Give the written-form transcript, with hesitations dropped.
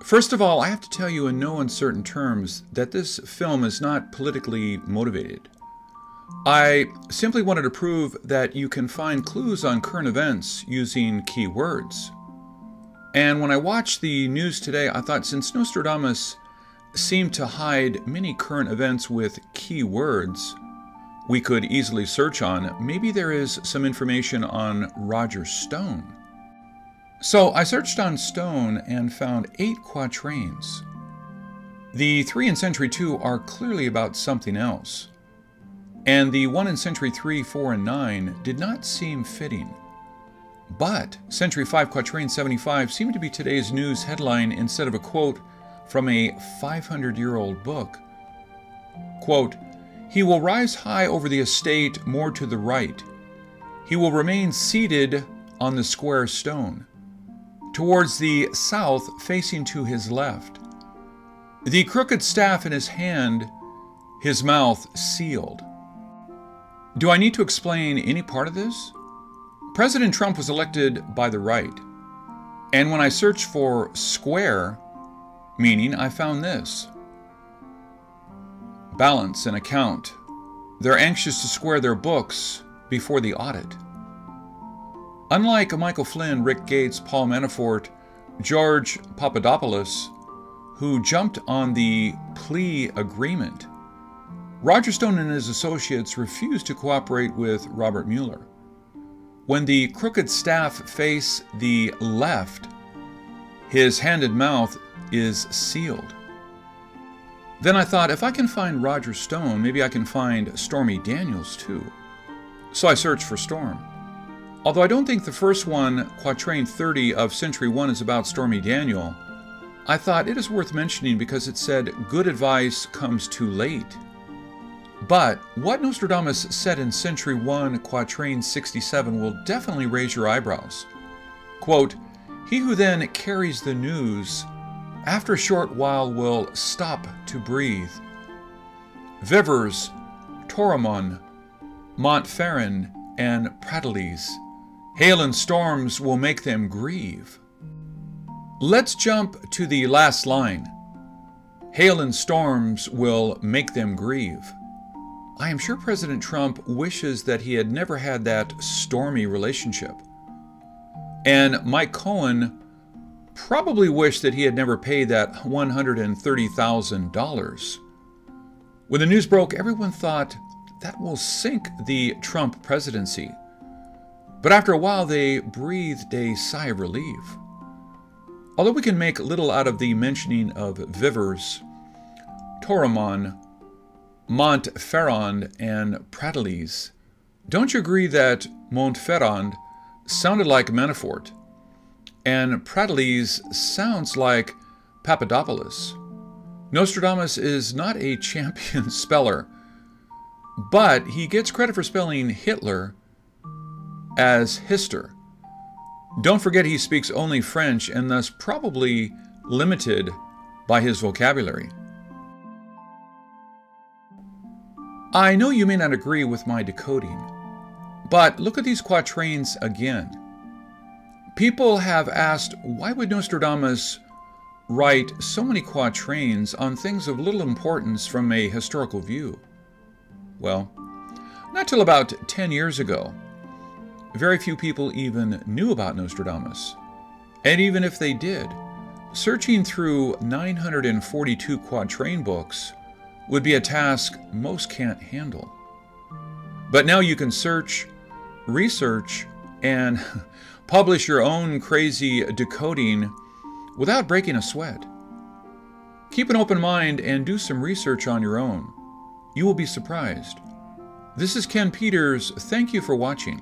First of all, I have to tell you in no uncertain terms that this film is not politically motivated. I simply wanted to prove that you can find clues on current events using key words. And when I watched the news today, I thought since Nostradamus seemed to hide many current events with key words we could easily search on, maybe there is some information on Roger Stone. So I searched on Stone and found 8 quatrains. The 3 in Century 2 are clearly about something else. And the 1 in Century 3, 4, and 9 did not seem fitting. But Century 5 Quatrain 75 seemed to be today's news headline instead of a quote from a 500-year-old book. Quote, "He will rise high over the estate more to the right. He will remain seated on the square stone, towards the south facing to his left. The crooked staff in his hand, his mouth sealed." Do I need to explain any part of this? President Trump was elected by the right. And when I searched for square meaning, I found this. Balance and account. They're anxious to square their books before the audit. Unlike Michael Flynn, Rick Gates, Paul Manafort, George Papadopoulos, who jumped on the plea agreement, Roger Stone and his associates refused to cooperate with Robert Mueller. When the crooked staff face the left, his hand and mouth is sealed. Then I thought, if I can find Roger Stone, maybe I can find Stormy Daniels too. So I searched for Storm. Although I don't think the first one, Quatrain 30 of Century 1, is about Stormy Daniel, I thought it is worth mentioning because it said, "Good advice comes too late." But what Nostradamus said in Century 1, Quatrain 67 will definitely raise your eyebrows. Quote, "He who then carries the news, after a short while will stop to breathe. Vivers, Toramon, Montferrand, and Prateles, hail and storms will make them grieve." Let's jump to the last line. Hail and storms will make them grieve. I am sure President Trump wishes that he had never had that stormy relationship. And Mike Cohen probably wished that he had never paid that $130,000. When the news broke, everyone thought that will sink the Trump presidency. But after a while, they breathed a sigh of relief. Although we can make little out of the mentioning of Vivers, Toramon, Montferrand, and Prateles, don't you agree that Montferrand sounded like Manafort, and Prateles sounds like Papadopoulos? Nostradamus is not a champion speller, but he gets credit for spelling Hitler as Hister. Don't forget he speaks only French and thus probably limited by his vocabulary. I know you may not agree with my decoding, but look at these quatrains again. People have asked, why would Nostradamus write so many quatrains on things of little importance from a historical view? Well, not till about 10 years ago, very few people even knew about Nostradamus. And even if they did, searching through 942 quatrain books would be a task most can't handle. But now you can search, research, and publish your own crazy decoding without breaking a sweat. Keep an open mind and do some research on your own. You will be surprised. This is Ken Peters. Thank you for watching.